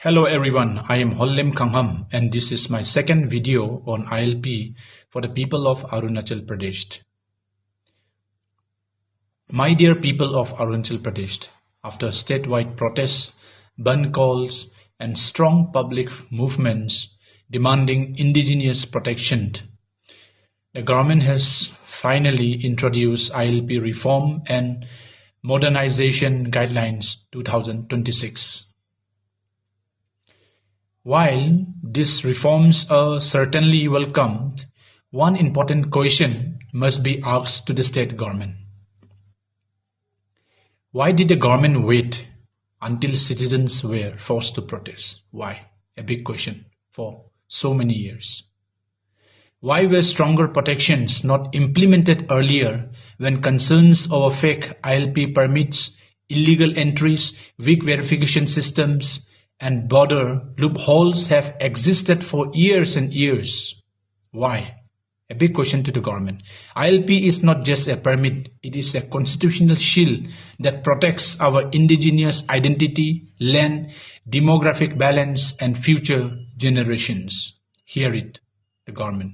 Hello everyone, I am Hollem Kangham and this is my second video on ILP for the people of Arunachal Pradesh. My dear people of Arunachal Pradesh, after statewide protests, ban calls and strong public movements demanding indigenous protection, the government has finally introduced ILP Reform and Modernization Guidelines 2026. While these reforms are certainly welcomed, one important question must be asked to the state government. Why did the government wait until citizens were forced to protest? Why? A big question for so many years. Why were stronger protections not implemented earlier when concerns over fake ILP permits, illegal entries, weak verification systems, and border loopholes have existed for years and years? Why? A big question to the government. ILP is not just a permit, it is a constitutional shield that protects our indigenous identity, land, demographic balance, and future generations. Hear it, the government.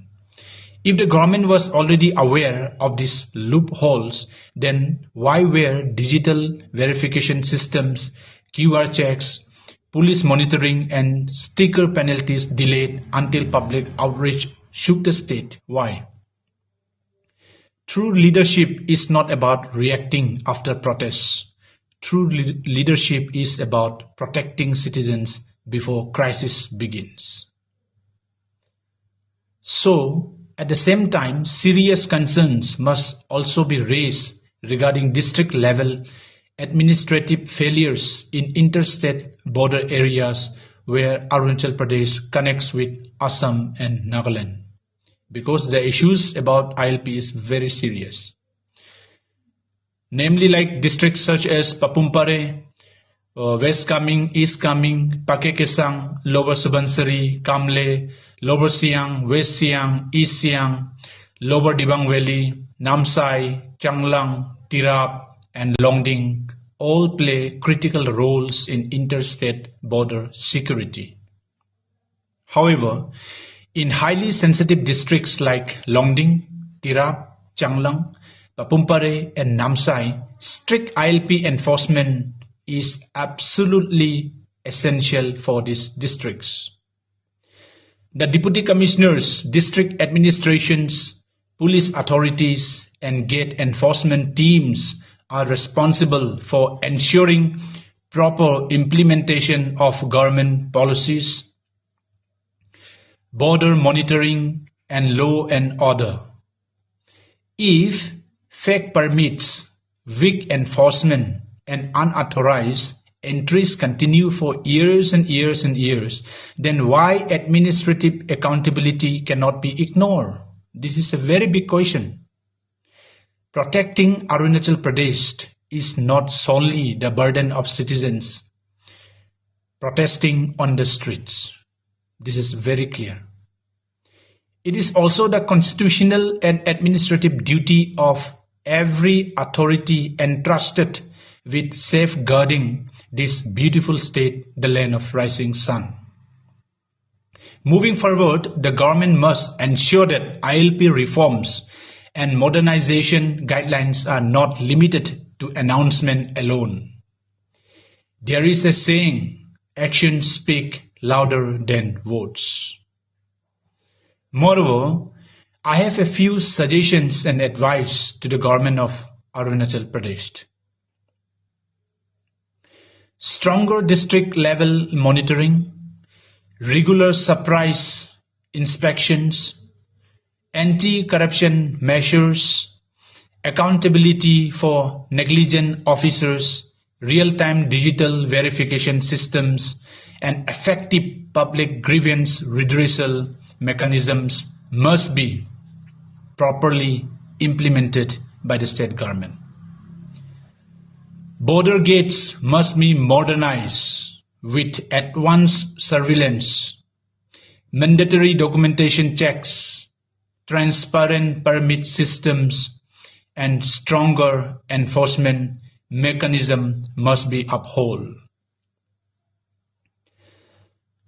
If the government was already aware of these loopholes, then why were digital verification systems, QR checks, police monitoring and sticker penalties delayed until public outrage shook the state? Why? True leadership is not about reacting after protests. True leadership is about protecting citizens before crisis begins. So, at the same time, serious concerns must also be raised regarding district-level administrative failures in interstate border areas where Arunachal Pradesh connects with Assam and Nagaland, because the issues about ILP is very serious. Namely, like districts such as Papumpare, West Kaming, East Kaming, Pakekesang, Lower Subansiri, Kamle, Lower Siang, West Siang, East Siang, Lower Dibang Valley, Namsai, Changlang, Tirap, and Longding all play critical roles in interstate border security. However, in highly sensitive districts like Longding, Tirap, Changlang, Papumpare, and Namsai, strict ILP enforcement is absolutely essential for these districts. The Deputy Commissioners, district administrations, police authorities, and gate enforcement teams are responsible for ensuring proper implementation of government policies, border monitoring, and law and order. If fake permits, weak enforcement, and unauthorized entries continue for years and years and years, then why administrative accountability cannot be ignored? This is a very big question. Protecting Arunachal Pradesh is not solely the burden of citizens protesting on the streets. This is very clear. It is also the constitutional and administrative duty of every authority entrusted with safeguarding this beautiful state, the land of rising sun. Moving forward, the government must ensure that ILP reforms and modernization guidelines are not limited to announcement alone. There is a saying, actions speak louder than words. Moreover, I have a few suggestions and advice to the government of Arunachal Pradesh. Stronger district-level monitoring, regular surprise inspections, anti-corruption measures, accountability for negligent officers, real-time digital verification systems, and effective public grievance redressal mechanisms must be properly implemented by the state government. Border gates must be modernized with advanced surveillance, mandatory documentation checks, transparent permit systems, and stronger enforcement mechanism must be upheld.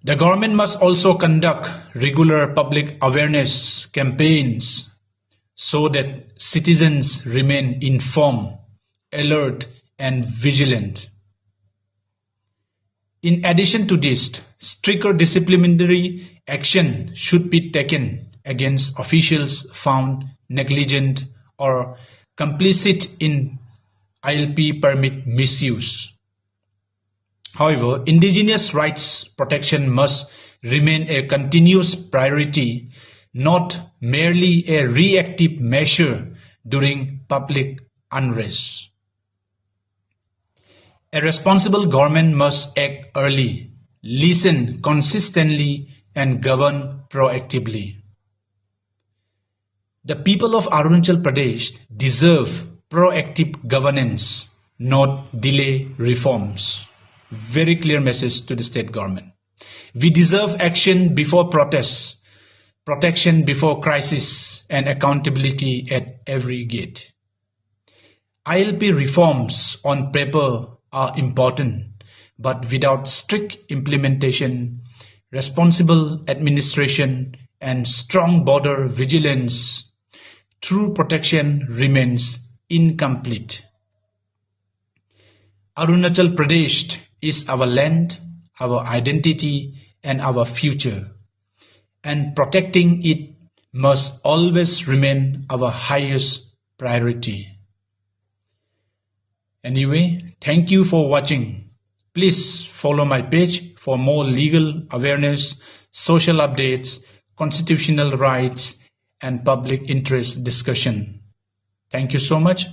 The government must also conduct regular public awareness campaigns so that citizens remain informed, alert, and vigilant. In addition to this, stricter disciplinary action should be taken against officials found negligent or complicit in ILP permit misuse. However, indigenous rights protection must remain a continuous priority, not merely a reactive measure during public unrest. A responsible government must act early, listen consistently, and govern proactively. The people of Arunachal Pradesh deserve proactive governance, not delay reforms. Very clear message to the state government. We deserve action before protests, protection before crisis, and accountability at every gate. ILP reforms on paper are important, but without strict implementation, responsible administration, and strong border vigilance, true protection remains incomplete. Arunachal Pradesh is our land, our identity, and our future, and protecting it must always remain our highest priority. Anyway, thank you for watching. Please follow my page for more legal awareness, social updates, constitutional rights, and public interest discussion. Thank you so much.